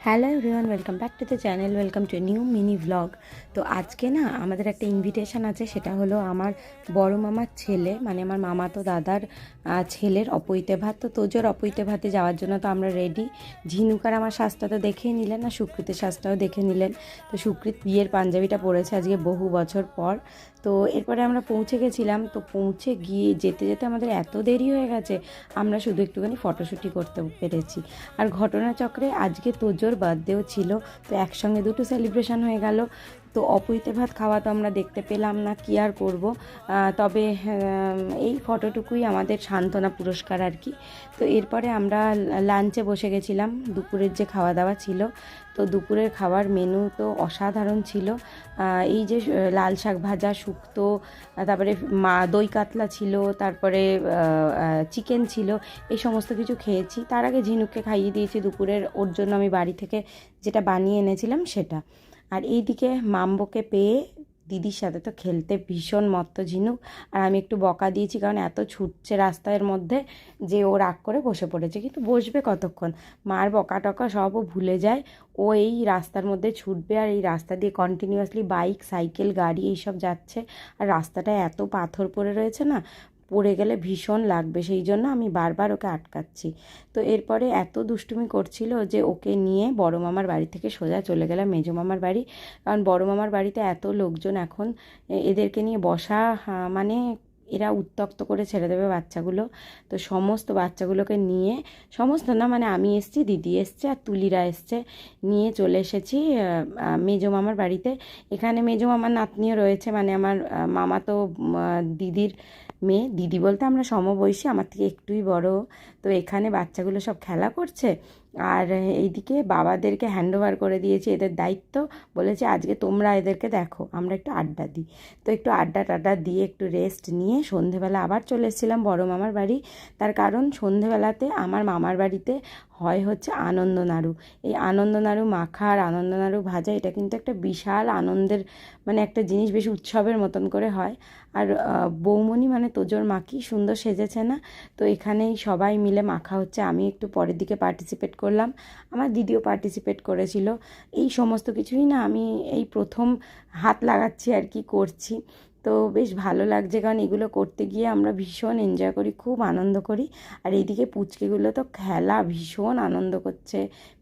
Hello everyone, welcome back to the channel, welcome to new mini vlog. তো আজকে না আমাদের একটা ইনভিটেশন আছে, সেটা হলো আমার বড় মামার ছেলে, মানে আমার মামাতো দাদার ছেলের অপৈতে ভাত। তো তোজোর অপৈতে ভাতে যাওয়ার জন্য তো আমরা রেডি। ঝিনুকার আমার সাজটা তো দেখেই নিলেন, না সুকৃতের সাজটাও দেখে নিলেন। তো সুকৃত বিয়ের পাঞ্জাবিটা পরেছে আজকে বহু বছর পর। তো এরপরে আমরা পৌঁছে গেছিলাম। তো পৌঁছে গিয়ে যেতে যেতে আমাদের এত দেরি হয়ে গেছে, আমরা শুধু একটুখানি ফটোশ্যুটই করতে পেরেছি। আর ঘটনাচক্রে আজকে তোজোর বার্থডেও ছিল, তো একসঙ্গে দুটো সেলিব্রেশন হয়ে গেল। তো অপৈতে ভাত খাওয়া তো আমরা দেখতে পেলাম না, কি আর করব। তবে এই ফটোটুকুই আমাদের সান্ত্বনা পুরস্কার আর কি। তো এরপরে আমরা লাঞ্চে বসে গেছিলাম। দুপুরের যে খাওয়া দাওয়া ছিল, তো দুপুরের খাবার মেনু তো অসাধারণ ছিল। এই যে লাল শাক ভাজা, শুক্তো, তারপরে দই কাতলা ছিল, তারপরে চিকেন ছিল, এই সমস্ত কিছু খেয়েছি। তার আগে ঝিনুককে খাইয়ে দিয়েছি দুপুরের, ওর জন্য আমি বাড়ি থেকে যেটা বানিয়ে এনেছিলাম সেটা। আর এইদিকে মাম্বোকে পেয়ে দিদির সাথে তো খেলতে ভীষণ মত্ত ঝিনুক। আর আমি একটু বকা দিয়েছি, কারণ এত ছুটছে রাস্তার মধ্যে যে ও রাগ করে বসে পড়েছে। কিন্তু বসবে কতক্ষণ, মার বকা টকা সবও ভুলে যায়। ও এই রাস্তার মধ্যে ছুটবে, আর এই রাস্তা দিয়ে কন্টিনিউয়াসলি বাইক, সাইকেল, গাড়ি এইসব যাচ্ছে। আর রাস্তাটা এত পাথর পড়ে রয়েছে না, পড়ে গেলে ভীষণ লাগবে, সেই জন্য আমি বারবার ওকে আটকাচ্ছি। তো এরপরে এত দুষ্টুমি করছিল যে ওকে নিয়ে বড় মামার বাড়ি থেকে সোজা চলে গেলাম মেজো মামার বাড়ি। কারণ বড় মামার বাড়িতে এত লোকজন এখন, এদেরকে নিয়ে বসা মানে এরা উত্ত্যক্ত করে ছেড়ে দেবে বাচ্চাগুলো। তো সমস্ত বাচ্চাগুলোকে নিয়ে, সমস্ত না মানে আমি এসছি, দিদি এসছে, আর তুলিরা এসছে, নিয়ে চলে এসেছি মেজো মামার বাড়িতে। এখানে মেজো মামার নাতনিও রয়েছে, মানে আমার মামা তো দিদির মেয়ে। দিদি বলতে আমরা সমবয়সী, আমার থেকে একটুই বড়। তো এখানে বাচ্চাগুলো সব খেলা করছে, আর এইদিকে বাবাদেরকে হ্যান্ড ওভার করে দিয়েছে এদের দায়িত্ব। বলেছে আজকে তোমরা এদেরকে দেখো, আমরা একটু আড্ডা দিই। তো একটু আড্ডা টাড্ডা দিয়ে একটু রেস্ট নিয়ে সন্ধেবেলা আবার চলে এসেছিলাম বড় মামার বাড়ি। তার কারণ সন্ধেবেলাতে আমার মামার বাড়িতে হয় হচ্ছে আনন্দ নাড়ু। এই আনন্দ নাড়ু মাখা আর আনন্দ নাড়ু ভাজা, এটা কিন্তু একটা বিশাল আনন্দের মানে একটা জিনিস, বেশি উৎসবের মতন করে হয়। আর বৌমণি মানে তোজোর মা কি সুন্দর সেজেছে না। তো এখানেই সবাই মিলে মাখা হচ্ছে, আমি একটু পরের দিকে পার্টিসিপেট করলাম, আমার দিদিও পার্টিসিপেট করেছিল। এই সমস্ত কিছুই না আমি এই প্রথম হাত লাগাচ্ছি আর কি, করছি। তো বেশ ভালো লাগছে, কারণ এগুলো করতে গিয়ে আমরা ভীষণ এনজয় করি, খুব আনন্দ করি। আর এইদিকে পুচকেগুলো তো খেলা ভীষণ আনন্দ করছে,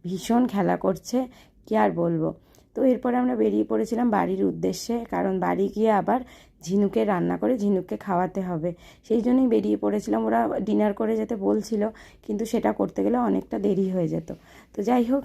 ভীষণ খেলা করছে, কি আর বলবো। তো এরপরে আমরা বেরিয়ে পড়েছিলাম বাড়ির উদ্দেশ্যে, কারণ বাড়ি গিয়ে আবার ঝিনুকে রান্না করে ঝিনুককে খাওয়াতে হবে। সেই জন্যই বেরিয়ে পড়েছিলাম। ওরা ডিনার করে যেতে বলছিল, কিন্তু সেটা করতে গেলে অনেকটা দেরি হয়ে যেত। তো যাই হোক,